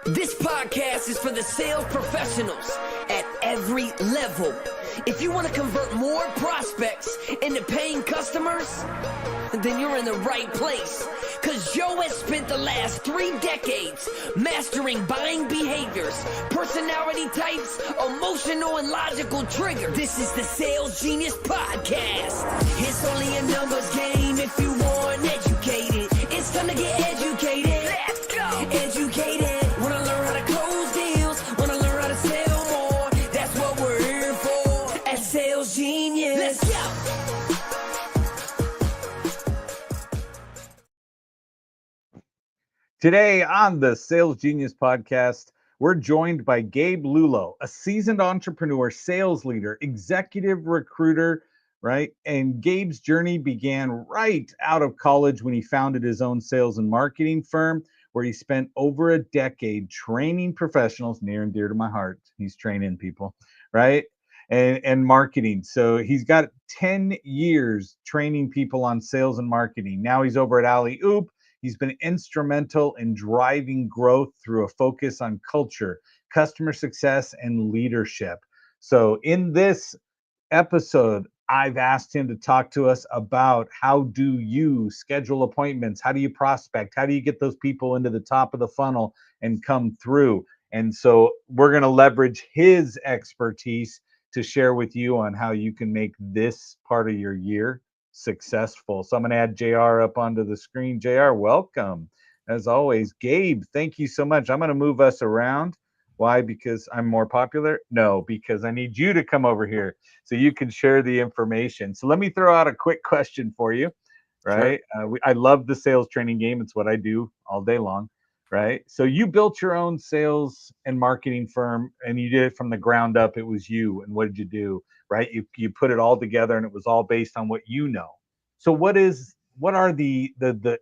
This podcast is for the sales professionals at every level. If you want to convert more prospects into paying customers, then you're in the right place. Because Joe has spent the last 3 decades mastering buying behaviors, personality types, emotional and logical triggers. This is the Sales Genius Podcast. It's only a numbers game if you want educated. It's time to get educated. Let's go. Educated. Wanna learn how to close deals. Wanna learn how to sell more. That's what we're here for at Sales Genius. Let's go. Today on the Sales Genius Podcast, we're joined by Gabe Lullo, a seasoned entrepreneur, sales leader, executive recruiter, right? And Gabe's journey began right out of college when he founded his own sales and marketing firm, where he spent over a decade training professionals, near and dear to my heart. He's training people, right? And marketing. So he's got 10 years training people on sales and marketing. Now he's over at Alley Oop. He's been instrumental in driving growth through a focus on culture, customer success, and leadership. So in this episode, I've asked him to talk to us about how do you schedule appointments? How do you prospect? How do you get those people into the top of the funnel and come through? And so we're going to leverage his expertise to share with you on how you can make this part of your year successful. So I'm going to add JR up onto the screen. JR, welcome. As always, Gabe, thank you so much. I'm going to move us around. Why? Because I'm more popular? No, because I need you to come over here so you can share the information. So let me throw out a quick question for you, right? Sure. I love the sales training game. It's what I do all day long, right? So you built your own sales and marketing firm and you did it from the ground up. It was you. And what did you do? Right? You put it all together and it was all based on what you know. So what are the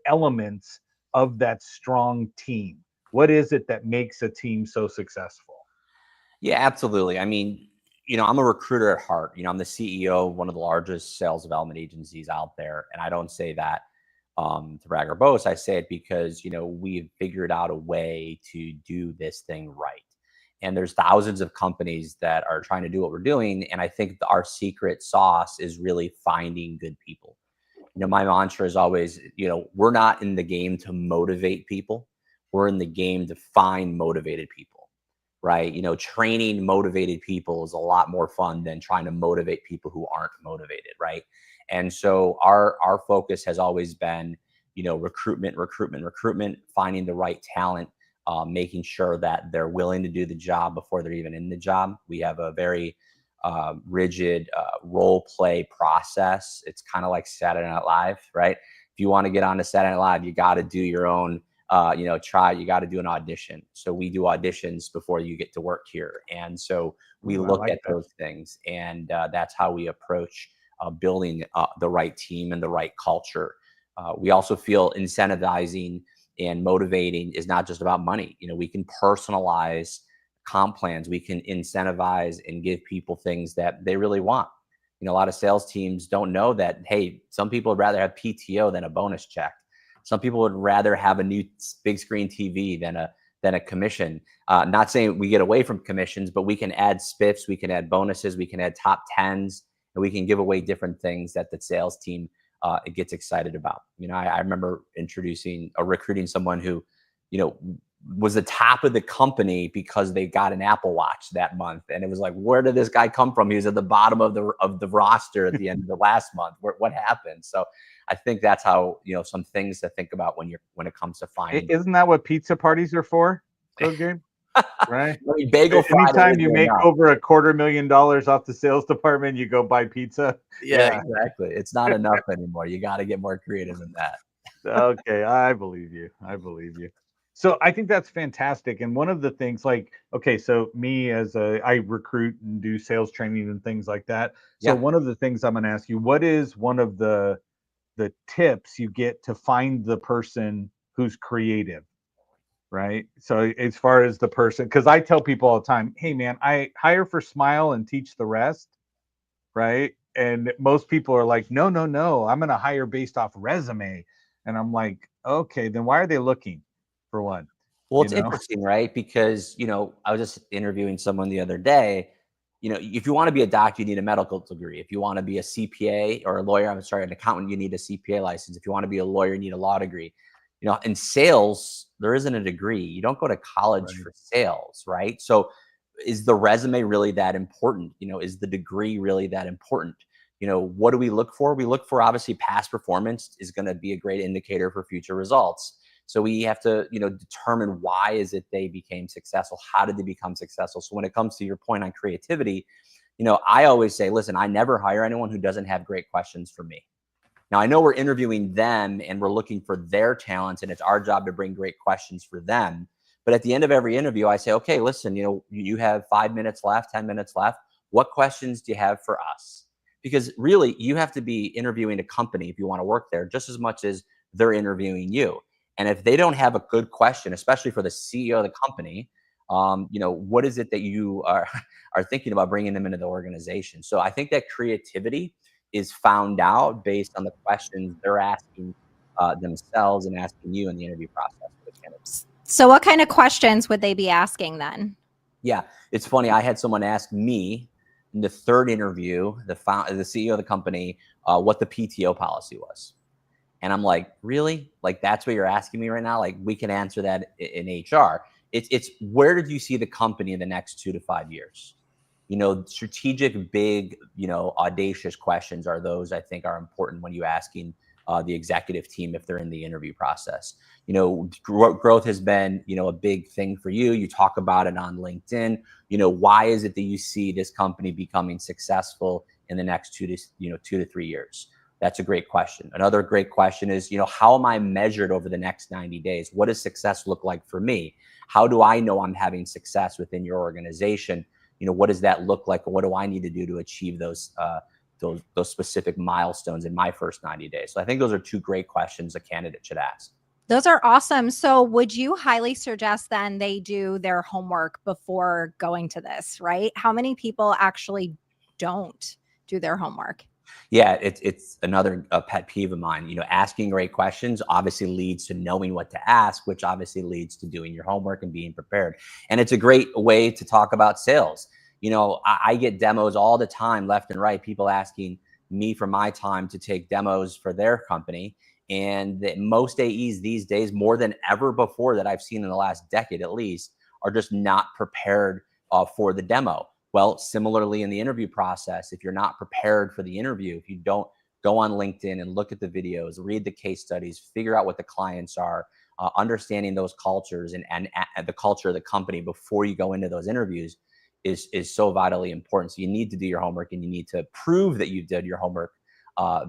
elements of that strong team? What is it that makes a team so successful? Yeah, absolutely. I mean, I'm a recruiter at heart. I'm the CEO of one of the largest sales development agencies out there. And I don't say that to brag or boast. I say it because, we've figured out a way to do this thing right. And there's thousands of companies that are trying to do what we're doing. And I think our secret sauce is really finding good people. My mantra is always, we're not in the game to motivate people. We're in the game to find motivated people, right? Training motivated people is a lot more fun than trying to motivate people who aren't motivated, right? And so our focus has always been, recruitment, finding the right talent, making sure that they're willing to do the job before they're even in the job. We have a very rigid role play process. It's kind of like Saturday Night Live, right? If you want to get on to Saturday Night Live, you got to do your own, you got to do an audition. So we do auditions before you get to work here. And so we look at those things, and that's how we approach building the right team and the right culture. We also feel incentivizing and motivating is not just about money. We can personalize comp plans. We can incentivize and give people things that they really want. A lot of sales teams don't know that, hey, some people would rather have PTO than a bonus check. Some people would rather have a new big screen TV than a commission. Not saying we get away from commissions, but we can add spiffs, we can add bonuses, we can add top 10s, and we can give away different things that the sales team it gets excited about. I remember recruiting someone who, was the top of the company because they got an Apple Watch that month. And it was like, where did this guy come from? He was at the bottom of the roster at the end of the last month. What happened? So I think that's how, some things to think about when it comes to finding. Isn't that what pizza parties are for? Game? Right? I mean, Bagel Friday. Anytime you make over $250,000 off the sales department, you go buy pizza. Yeah, exactly. It's not enough anymore. You got to get more creative than that. Okay, I believe you. So I think that's fantastic. And one of the things so me I recruit and do sales training and things like that. So One of the things I'm going to ask you, what is one of the tips you get to find the person who's creative? Right. So as far as the person, because I tell people all the time, hey, man, I hire for smile and teach the rest. Right. And most people are like, no, I'm going to hire based off resume. And I'm like, okay, then why are they looking for one? Well, you it's know? interesting, right? Because, I was just interviewing someone the other day. If you want to be a doctor, you need a medical degree. If you want to be a CPA or a lawyer, I'm sorry, an accountant, you need a CPA license. If you want to be a lawyer, you need a law degree. In sales, there isn't a degree. You don't go to college Right. for sales, right? So is the resume really that important? Is the degree really that important? What do we look for? We look for, obviously, past performance is going to be a great indicator for future results. So we have to, determine why is it they became successful? How did they become successful? So when it comes to your point on creativity, I always say, listen, I never hire anyone who doesn't have great questions for me. Now, I know we're interviewing them and we're looking for their talents, and it's our job to bring great questions for them. But at the end of every interview, I say, okay, listen, you have 5 minutes left, 10 minutes left. What questions do you have for us? Because really, you have to be interviewing a company if you want to work there just as much as they're interviewing you. And if they don't have a good question, especially for the CEO of the company, what is it that you are thinking about bringing them into the organization? So I think that creativity is found out based on the questions they're asking themselves and asking you in the interview process for the candidates. So what kind of questions would they be asking then? Yeah, it's funny. I had someone ask me in the third interview, the CEO of the company, what the PTO policy was. And I'm like, really? Like, that's what you're asking me right now? Like, we can answer that in HR. It's where did you see the company in the next 2 to 5 years? Strategic, big, audacious questions are those I think are important when you asking the executive team if they're in the interview process. Growth has been, a big thing for you. You talk about it on LinkedIn. Why is it that you see this company becoming successful in the next 2 to 3 years? That's a great question. Another great question is, how am I measured over the next 90 days? What does success look like for me? How do I know I'm having success within your organization? What does that look like? What do I need to do to achieve those specific milestones in my first 90 days? So I think those are two great questions a candidate should ask. Those are awesome. So would you highly suggest then they do their homework before going to this, right? How many people actually don't do their homework? Yeah, it's another pet peeve of mine. Asking great questions obviously leads to knowing what to ask, which obviously leads to doing your homework and being prepared. And it's a great way to talk about sales. I get demos all the time, left and right, people asking me for my time to take demos for their company. And most AEs these days, more than ever before that I've seen in the last decade at least, are just not prepared for the demo. Well, similarly in the interview process, if you're not prepared for the interview, if you don't go on LinkedIn and look at the videos, read the case studies, figure out what the clients are, understanding those cultures and the culture of the company before you go into those interviews is so vitally important. So you need to do your homework, and you need to prove that you did your homework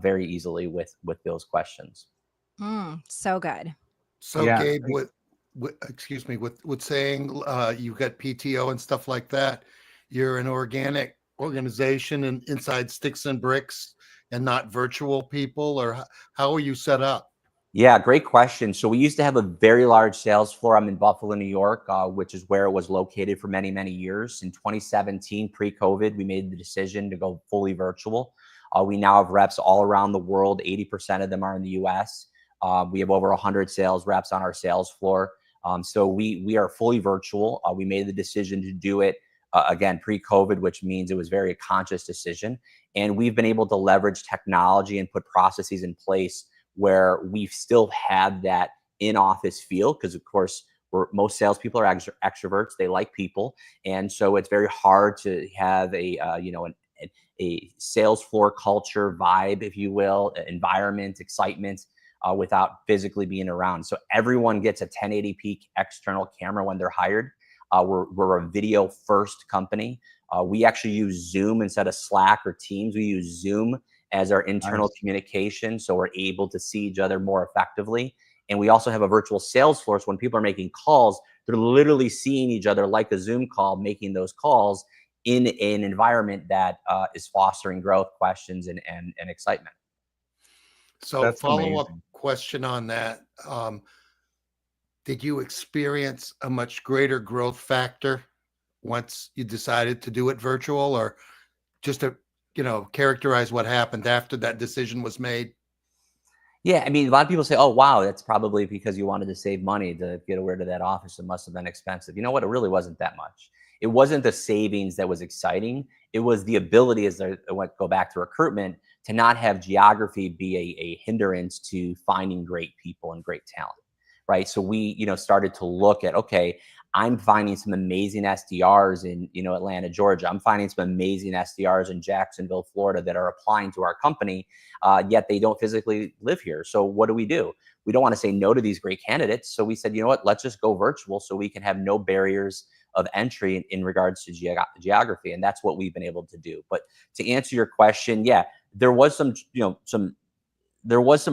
very easily with those questions. So good. So Yeah. Gabe, excuse me, with saying you've got PTO and stuff like that, you're an organic organization and inside sticks and bricks and not virtual people, or how are you set up? Yeah, great question. So we used to have a very large sales floor. I'm in Buffalo, New York, which is where it was located for many, many years. In 2017, pre-COVID, we made the decision to go fully virtual. We now have reps all around the world. 80% of them are in the US. We have over 100 sales reps on our sales floor. So we are fully virtual. We made the decision to do it again pre-COVID, which means it was very conscious decision. And we've been able to leverage technology and put processes in place where we still have that in-office feel, because of course most salespeople are extroverts. They like people, and so it's very hard to have a sales floor culture vibe, if you will, environment, excitement, without physically being around. So everyone gets a 1080p external camera when they're hired. We're a video first company. We actually use Zoom instead of Slack or Teams. We use Zoom as our internal communication, so we're able to see each other more effectively. And we also have a virtual sales floor, so when people are making calls, they're literally seeing each other like a Zoom call, making those calls in an environment that is fostering growth, questions, and excitement. So follow-up question on that. Did you experience a much greater growth factor once you decided to do it virtual, or just to characterize what happened after that decision was made? Yeah, I mean, a lot of people say, "Oh, wow, that's probably because you wanted to save money to get over to that office. It must have been expensive." You know what? It really wasn't that much. It wasn't the savings that was exciting. It was the ability, as I went go back to recruitment, to not have geography be a hindrance to finding great people and great talent, right? So we, started to look at, okay, I'm finding some amazing SDRs in, Atlanta, Georgia. I'm finding some amazing SDRs in Jacksonville, Florida that are applying to our company, yet they don't physically live here. So what do? We don't want to say no to these great candidates. So we said, you know what, let's just go virtual so we can have no barriers of entry in regards to geography. And that's what we've been able to do. But to answer your question, yeah, there was some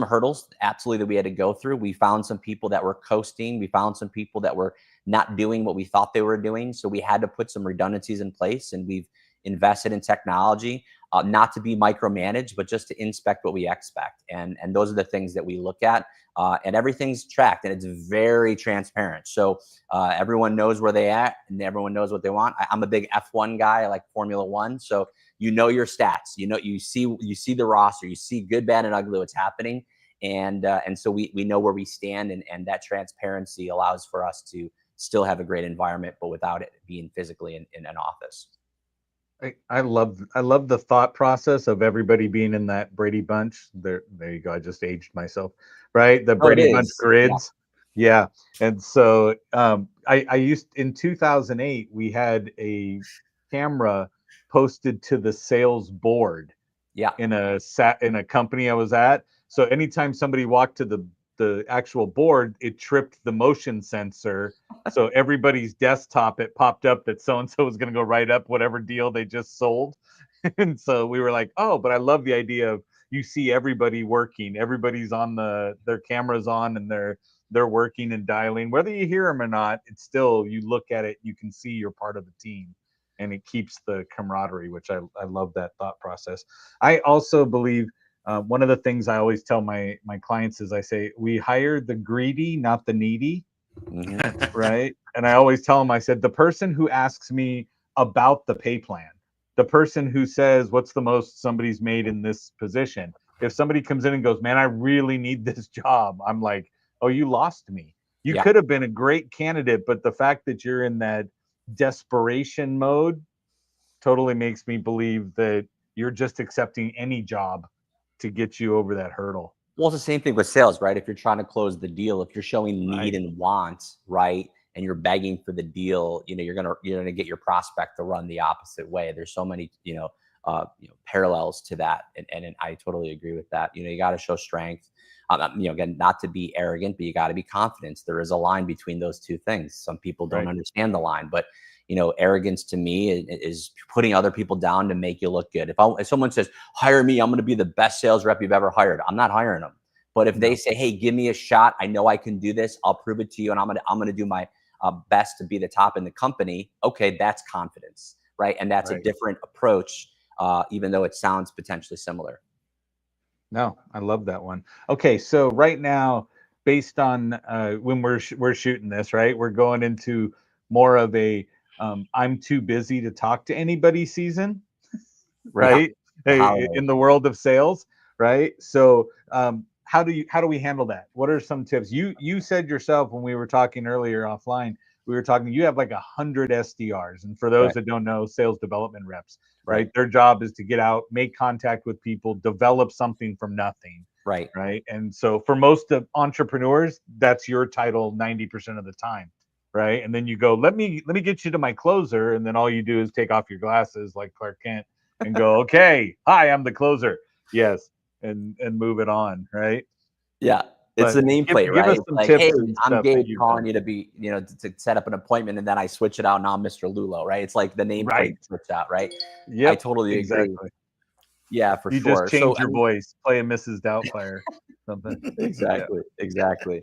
hurdles absolutely that we had to go through. We found some people that were coasting. We found some people that were not doing what we thought they were doing. So we had to put some redundancies in place, and we've invested in technology, not to be micromanaged, but just to inspect what we expect. And those are the things that we look at, and everything's tracked and it's very transparent. So everyone knows where they at and everyone knows what they want. I'm a big F1 guy. I like Formula One. So you know your stats, you see the roster, you see good, bad, and ugly what's happening. And so we know where we stand, and that transparency allows for us to still have a great environment, but without it being physically in an office. I love the thought process of everybody being in that Brady Bunch. There you go. I just aged myself, right? The Oh, it Brady Bunch is. grids. Yeah. And so I used in 2008, we had a camera posted to the sales board Yeah. in a company I was at. So anytime somebody walked to the actual board, it tripped the motion sensor. So everybody's desktop, it popped up that so and so was going to go write up whatever deal they just sold. And so we were like, oh, but I love the idea of you see everybody working, everybody's on their cameras on, and they're working and dialing, whether you hear them or not. It's still, you look at it, you can see you're part of the team, and it keeps the camaraderie, which I love that thought process. I also believe one of the things I always tell my clients is I say, we hire the greedy, not the needy. Mm-hmm. Right. And I always tell them, I said, the person who asks me about the pay plan, the person who says, what's the most somebody's made in this position? If somebody comes in and goes, man, I really need this job, I'm like, oh, you lost me. You Yeah. could have been a great candidate, but the fact that you're in that desperation mode totally makes me believe that you're just accepting any job to get you over that hurdle. Well, it's the same thing with sales, right? If you're trying to close the deal, if you're showing need Right. and want, right, and you're begging for the deal, you're gonna get your prospect to run the opposite way. There's so many, parallels to that, and I totally agree with that. You got to show strength. Again, not to be arrogant, but you got to be confident. There is a line between those two things. Some people don't Right. understand the line, but arrogance to me is putting other people down to make you look good. If someone says, hire me, I'm going to be the best sales rep you've ever hired, I'm not hiring them. But if they say, hey, give me a shot, I know I can do this, I'll prove it to you, and I'm going to do my best to be the top in the company. Okay, that's confidence, right? And that's a Right. different approach, even though it sounds potentially similar. No, I love that one. Okay, so right now, based on when we're shooting this, right, we're going into more of a I'm too busy to talk to anybody season, Yeah, right? the Hey, holiday. in the world of sales, right? So how do we handle that? What are some tips? You said yourself when we were talking earlier offline, we were talking, you have like 100 SDRs, and for those Right, that don't know, sales development reps, right, right? Their job is to get out, make contact with people, develop something from nothing, right. right? And so for most of entrepreneurs, that's your title 90% of the time, right? And then you go, let me get you to my closer, and then all you do is take off your glasses like Clark Kent and go, okay, hi, I'm the closer. Yes. And move it on, right? Yeah, it's But the nameplate, give right? us It's some like, hey, tips and I'm stuff that Gabe you've calling done. you to be, to set up an appointment, and then I switch it out. Now I'm Mr. Lullo, right? It's like the nameplate Right. switch out, right? I Yep. totally agree. Exactly. Yeah, for You just sure. So change I your mean, voice, play a Mrs. Doubtfire, something. Yeah. exactly, exactly.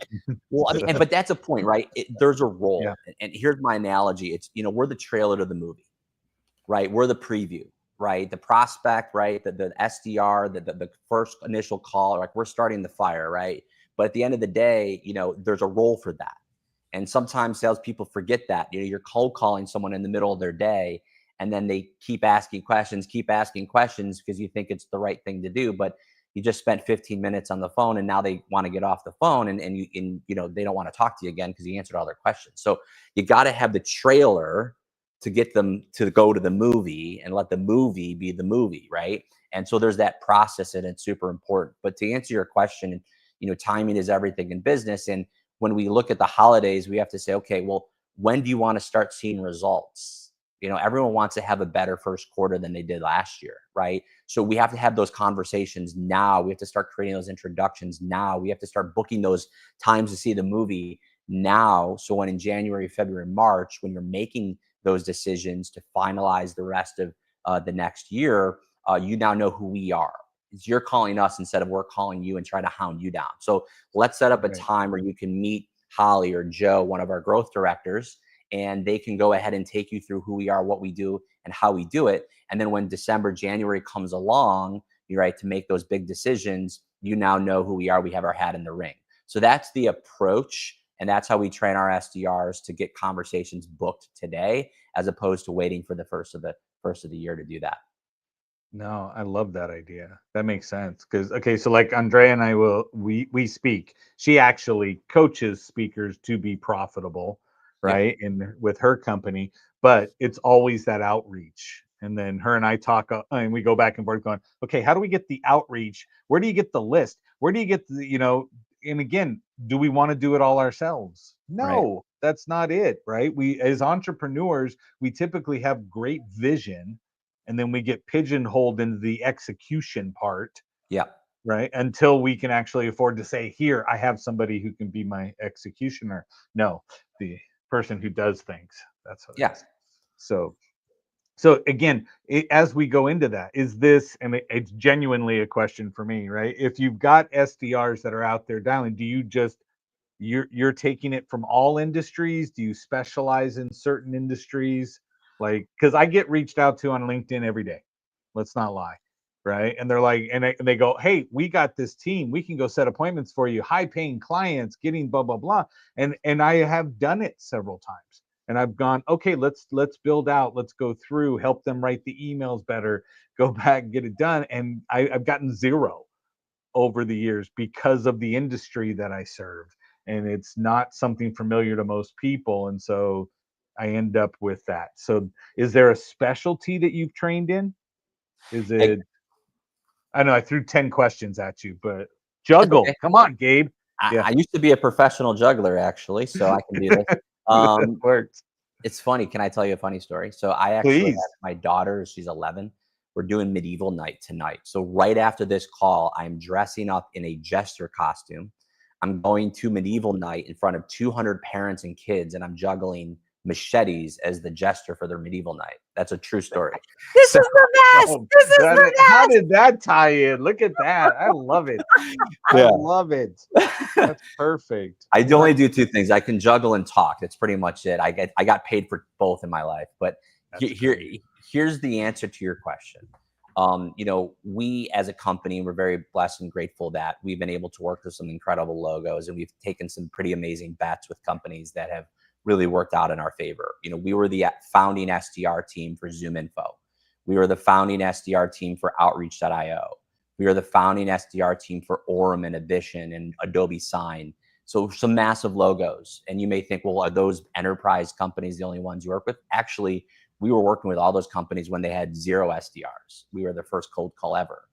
Well, I mean, but that's a point, right? There's a Yeah. role, and here's my analogy. It's we're the trailer to the movie, right? We're the preview, right? The prospect, right? The SDR, the first initial call, like we're starting the fire, right? But at the end of the day, there's a role for that. And sometimes salespeople forget that. You're cold calling someone in the middle of their day, and then they keep asking questions because you think it's the right thing to do. But you just spent 15 minutes on the phone and now they want to get off the phone and you know, they don't want to talk to you again because you answered all their questions. So you got to have the trailer to get them to go to the movie and let the movie be the movie, right? And so there's that process and it's super important. But to answer your question, you know, timing is everything in business. And when we look at the holidays, we have to say, okay, well, when do you want to start seeing results? You know, everyone wants to have a better first quarter than they did last year, right? So we have to have those conversations now. We have to start creating those introductions now. We have to start booking those times to see the movie now. So when in January, February, March, when you're making those decisions to finalize the rest of the next year, you now know who we are. You're calling us instead of we're calling you and trying to hound you down. So let's set up a time where you can meet Holly or Joe, one of our growth directors, and they can go ahead and take you through who we are, what we do, and how we do it. And then when December, January comes along, you're right, to make those big decisions, you now know who we are. We have our hat in the ring. So that's the approach. And that's how we train our SDRs to get conversations booked today, as opposed to waiting for the first of the year to do that. No, I love that idea. That makes sense. Because okay, so like Andrea and I we speak. She actually coaches speakers to be profitable, right? And with her company, but it's always that outreach. And then her and I talk and we go back and forth going, okay, how do we get the outreach? Where do you get the list? Where do you get the, you know, and again, do we want to do it all ourselves? No, that's not it, right? We as entrepreneurs, we typically have great vision and then we get pigeonholed into the execution part. Yeah. Right. Until we can actually afford to say, here, I have somebody who can be my executioner. No, the person who does things. That's what it is. So again, as we go into that, is this, and it's genuinely a question for me, right? If you've got SDRs that are out there dialing, do you just, you're taking it from all industries? Do you specialize in certain industries? Like, because I get reached out to on LinkedIn every day. Let's not lie, right? And they're like, and they go, hey, we got this team. We can go set appointments for you. High-paying clients, getting blah blah blah. And I have done it several times. And I've gone, okay, let's build out. Let's go through, help them write the emails better, go back, get it done. And I've gotten zero over the years because of the industry that I serve. And it's not something familiar to most people. And so I end up with that. So is there a specialty that you've trained in? Is it, I know I threw 10 questions at you, but juggle. Okay. Come on, Gabe. I used to be a professional juggler, actually, so I can do this. That works. It's funny. Can I tell you a funny story? So I actually have my daughter, she's 11. We're doing medieval night tonight. So right after this call, I'm dressing up in a jester costume. I'm going to medieval night in front of 200 parents and kids, and I'm juggling machetes as the jester for their medieval night. That's a true story. This is the best. This is the best. How did that tie in? Look at that. I love it. I love it. That's perfect. I only do two things. I can juggle and talk. That's pretty much it. I got paid for both in my life. But here's the answer to your question. You know, we as a company, we're very blessed and grateful that we've been able to work with some incredible logos, and we've taken some pretty amazing bets with companies that have really worked out in our favor. You know, we were the founding SDR team for ZoomInfo. We were the founding SDR team for Outreach.io. We are the founding SDR team for Orem and Addition and Adobe Sign. So some massive logos. And you may think, well, are those enterprise companies the only ones you work with? Actually, we were working with all those companies when they had 0 SDRs. We were the first cold call ever.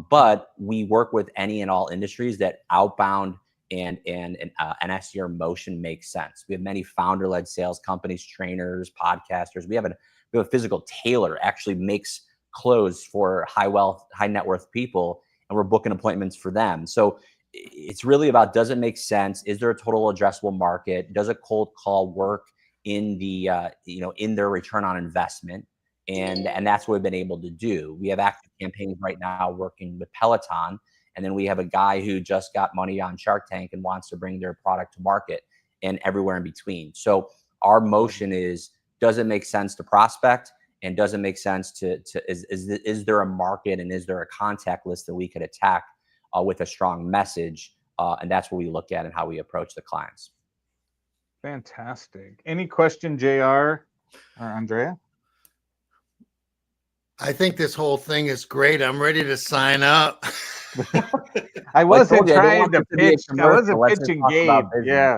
But we work with any and all industries that outbound and an SDR motion makes sense. We have many founder-led sales companies, trainers, podcasters. We have a physical tailor actually makes clothes for high wealth, high net worth people, and we're booking appointments for them. So it's really about, does it make sense? Is there a total addressable market? Does a cold call work in the in their return on investment? And that's what we've been able to do. We have active campaigns right now working with Peloton, and then we have a guy who just got money on Shark Tank and wants to bring their product to market, and everywhere in between. So our motion is, does it make sense to prospect? And does it make sense is there a market, and is there a contact list that we could attack with a strong message? And that's what we look at and how we approach the clients. Fantastic. Any question, JR or Andrea? I think this whole thing is great. I'm ready to sign up. I Well, I told wasn't you, I didn't trying want to this to be a pitch. I commercial. wasn't Let's just pitching talk Gabe. about business. Yeah.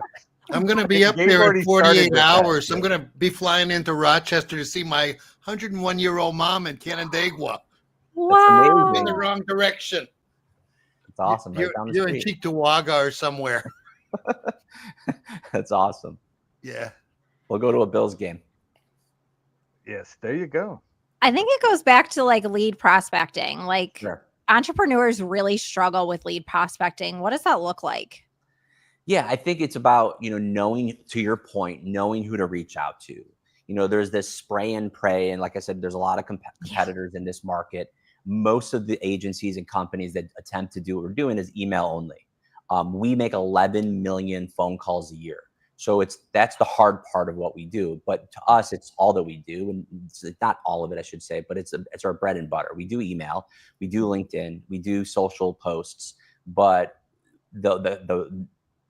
I'm going to be up Gabe there in already started 48 with that. hours. I'm going to be flying into Rochester to see my 101-year-old mom in Canandaigua. That's amazing. In the Wow. wrong direction. It's awesome. Right down the You're in street. Cheektowaga or somewhere. That's awesome. Yeah. We'll go to a Bills game. Yes, there you go. I think it goes back to like lead prospecting. Like Sure. entrepreneurs really struggle with lead prospecting. What does that look like? Yeah, I think it's about, knowing, to your point, knowing who to reach out to. There's this spray and pray. And like I said, there's a lot of competitors in this market. Most of the agencies and companies that attempt to do what we're doing is email only. We make 11 million phone calls a year. So that's the hard part of what we do. But to us, it's all that we do. And it's not all of it, I should say, but it's our bread and butter. We do email, we do LinkedIn, we do social posts, but the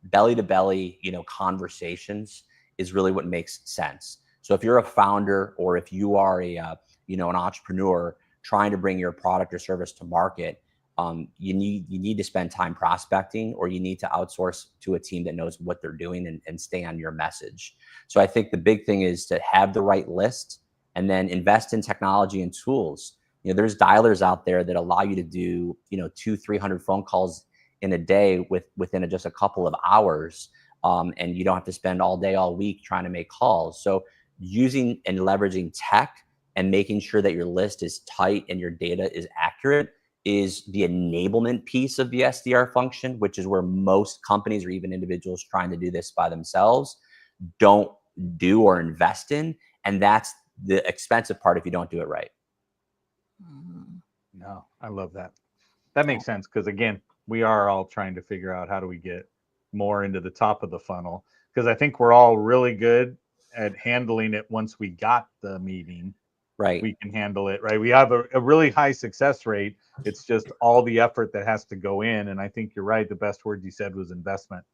belly to belly, conversations is really what makes sense. So if you're a founder or if you are an entrepreneur trying to bring your product or service to market, you need to spend time prospecting, or you need to outsource to a team that knows what they're doing and stay on your message. So I think the big thing is to have the right list and then invest in technology and tools. There's dialers out there that allow you to do, 200-300 phone calls in a day within just a couple of hours. And you don't have to spend all day, all week trying to make calls. So using and leveraging tech and making sure that your list is tight and your data is accurate is the enablement piece of the SDR function, which is where most companies or even individuals trying to do this by themselves don't do or invest in. And that's the expensive part if you don't do it right. No, I love that. That makes sense because, again, we are all trying to figure out how do we get more into the top of the funnel, because I think we're all really good at handling it once we got the meeting. Right. We can handle it, right? We have a really high success rate. It's just all the effort that has to go in. And I think you're right. The best word you said was investment.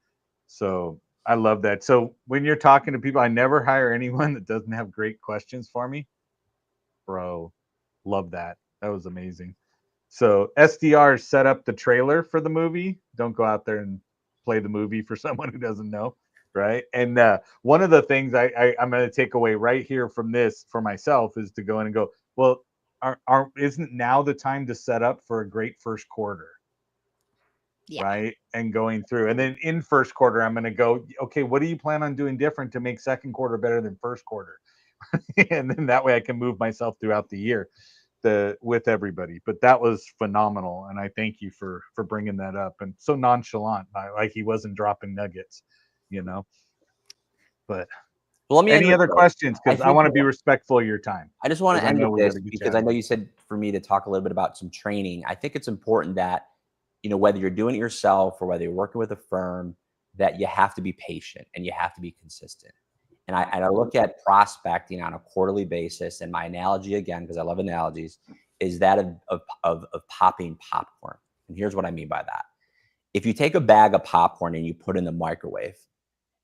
So I love that. So when you're talking to people, I never hire anyone that doesn't have great questions for me. Bro, love that. That was amazing. So SDR set up the trailer for the movie. Don't go out there and play the movie for someone who doesn't know, right? And one of the things I'm going to take away right here from this for myself is to go in and go, well, isn't now the time to set up for a great first quarter? Yeah. Right? And going through. And then in first quarter, I'm going to go, okay, what do you plan on doing different to make second quarter better than first quarter? And then that way I can move myself throughout the year with everybody. But that was phenomenal, and I thank you for bringing that up, and so nonchalant, like he wasn't dropping nuggets, But well, let me any other questions, because I want to be respectful of your time. I just want to end with this because I know you. you said for me to talk a little bit about some training. I think it's important that, whether you're doing it yourself or whether you're working with a firm, that you have to be patient and you have to be consistent. And I look at prospecting on a quarterly basis. And my analogy, again, because I love analogies, is that of popping popcorn. And here's what I mean by that. If you take a bag of popcorn and you put it in the microwave,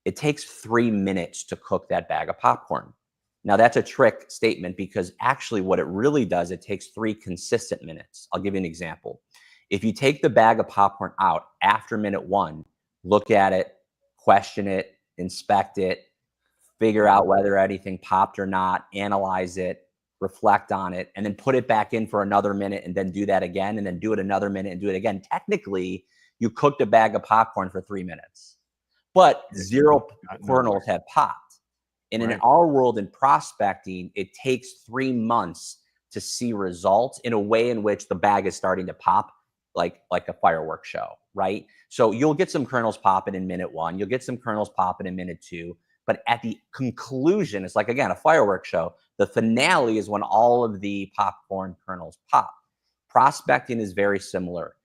it takes 3 minutes to cook that bag of popcorn. Now, that's a trick statement because actually what it really does, it takes 3 consistent minutes. I'll give you an example. If you take the bag of popcorn out after minute 1, look at it, question it, inspect it, figure out whether anything popped or not, analyze it, reflect on it, and then put it back in for another minute and then do that again, and then do it another minute and do it again. Technically, you cooked a bag of popcorn for 3 minutes, but 0 kernels have popped. And in our world in prospecting, it takes 3 months to see results in a way in which the bag is starting to pop like a fireworks show, right? So you'll get some kernels popping in minute 1, you'll get some kernels popping in minute 2, but at the conclusion, it's like, again, a fireworks show. The finale is when all of the popcorn kernels pop. Prospecting is very similar.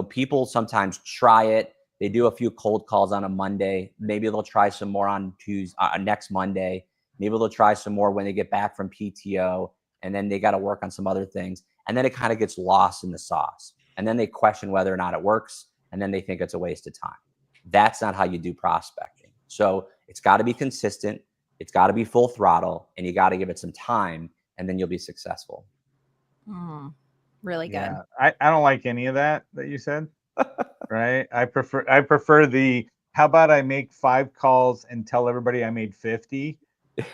People sometimes try it. They do a few cold calls on a Monday. Maybe they'll try some more on next Monday. Maybe they'll try some more when they get back from PTO, and then they got to work on some other things. And then it kind of gets lost in the sauce. And then they question whether or not it works, and then they think it's a waste of time. That's not how you do prospecting. So it's got to be consistent. It's got to be full throttle, and you got to give it some time, and then you'll be successful. Really good. Yeah, I don't like any of that you said. Right? I prefer the how about I make 5 calls and tell everybody I made 50,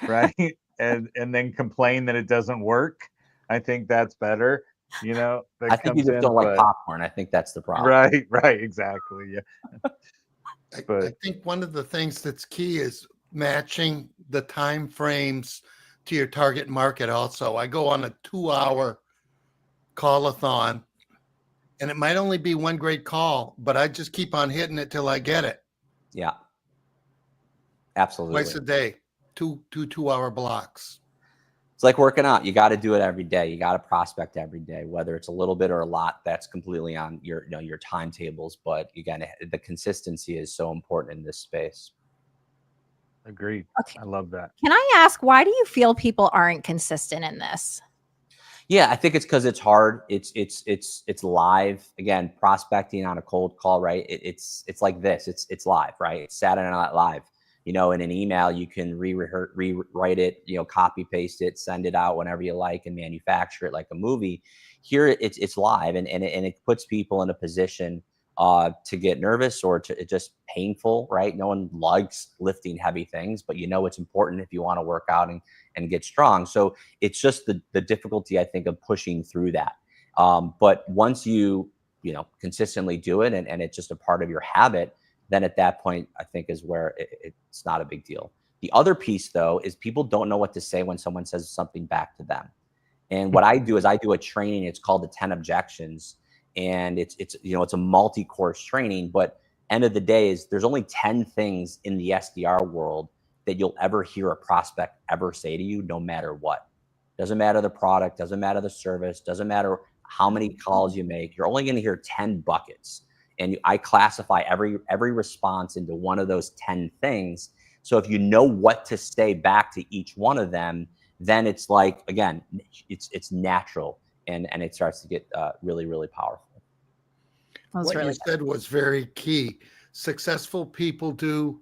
right? and then complain that it doesn't work. I think that's better. That I think you comes just in, don't like but popcorn. I think that's the problem. right, exactly. Yeah. I But think one of the things that's key is matching the time frames to your target market. Also, I go on a 2-hour call-a-thon, and it might only be one great call, but I just keep on hitting it till I get it. Yeah. Absolutely. Twice a day, two 2-hour blocks. It's like working out. You got to do it every day. You got to prospect every day, whether it's a little bit or a lot. That's completely on your timetables. But again, the consistency is so important in this space. agreed. Okay. I love that. Can I ask, why do you feel people aren't consistent in this? Yeah, I think it's because it's hard. It's live. Again, prospecting on a cold call, right? It's like this. It's live, right? It's Saturday Night Live. In an email, you can rewrite it, copy paste it, send it out whenever you like, and manufacture it like a movie. Here, it's live, and it puts people in a position to get nervous or to just painful, right? No one likes lifting heavy things, but it's important if you want to work out and get strong. So it's just the difficulty, I think, of pushing through that. But once you consistently do it and it's just a part of your habit, then at that point, I think is where it's not a big deal. The other piece, though, is people don't know what to say when someone says something back to them. And what I do is I do a training. It's called the 10 Objections. And it's a multi-course training, but end of the day is there's only 10 things in the SDR world that you'll ever hear a prospect ever say to you, no matter what. Doesn't matter the product, doesn't matter the service, doesn't matter how many calls you make. You're only going to hear 10 buckets. And I classify every response into one of those 10 things. So if you know what to say back to each one of them, then it's like, again, it's natural and it starts to get really, really powerful. What you said was very key. Successful people do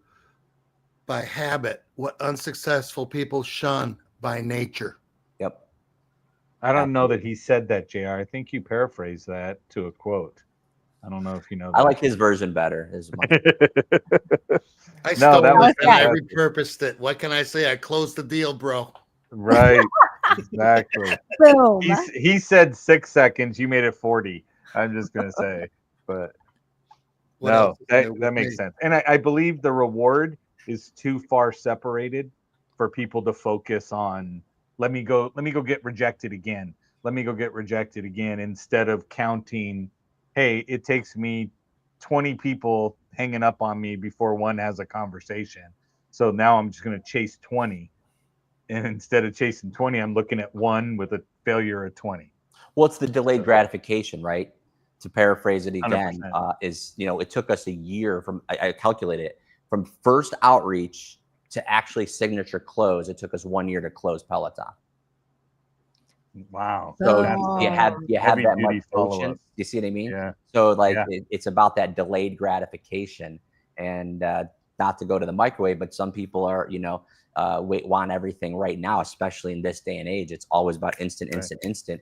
by habit what unsuccessful people shun by nature. Yep. I don't know that he said that, JR. I think you paraphrased that to a quote. I don't know if you know that. I like his version better. I stole it and I fantastic. repurposed it. What can I say? I closed the deal, bro. Right. Exactly. Boom. He said 6 seconds. You made it 40. I'm just going to say. But no, that makes sense. And I believe the reward is too far separated for people to focus on, let me go get rejected again. Let me go get rejected again, instead of counting, hey, it takes me 20 people hanging up on me before one has a conversation. So now I'm just going to chase 20. And instead of chasing 20, I'm looking at one with a failure of 20. Well, it's the delayed gratification, right? To paraphrase it again, it took us a year from, I calculated it, from first outreach to actually signature close. It took us 1 year to close Peloton. Wow. So you had that much follow-up. You see what I mean? Yeah. So it's about that delayed gratification, and not to go to the microwave, but some people are, want everything right now, especially in this day and age. It's always about instant.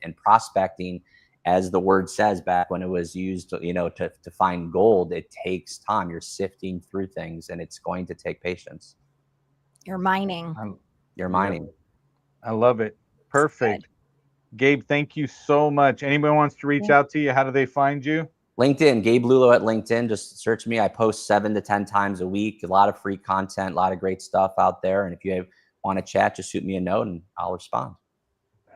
And prospecting, as the word says, back when it was used, to find gold, it takes time. You're sifting through things, and it's going to take patience. You're mining. I love it. Perfect. Gabe, thank you so much. Anybody wants to reach out to you, how do they find you? LinkedIn, Gabe Lullo at LinkedIn. Just search me. I post 7 to 10 times a week. A lot of free content, a lot of great stuff out there. And if you want to chat, just shoot me a note and I'll respond.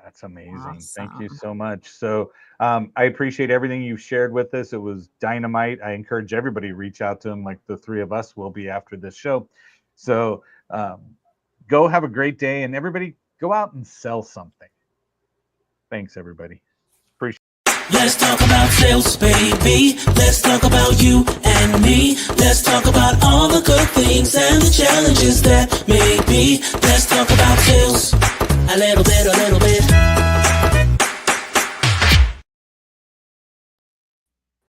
That's amazing. Awesome. Thank you so much. So I appreciate everything you've shared with us. It was dynamite. I encourage everybody to reach out to him, like the 3 of us will be after this show. So go have a great day, and everybody go out and sell something. Thanks, everybody. Appreciate it. Let's talk about sales, baby. Let's talk about you and me. Let's talk about all the good things and the challenges that may be. Let's talk about sales. A little bit.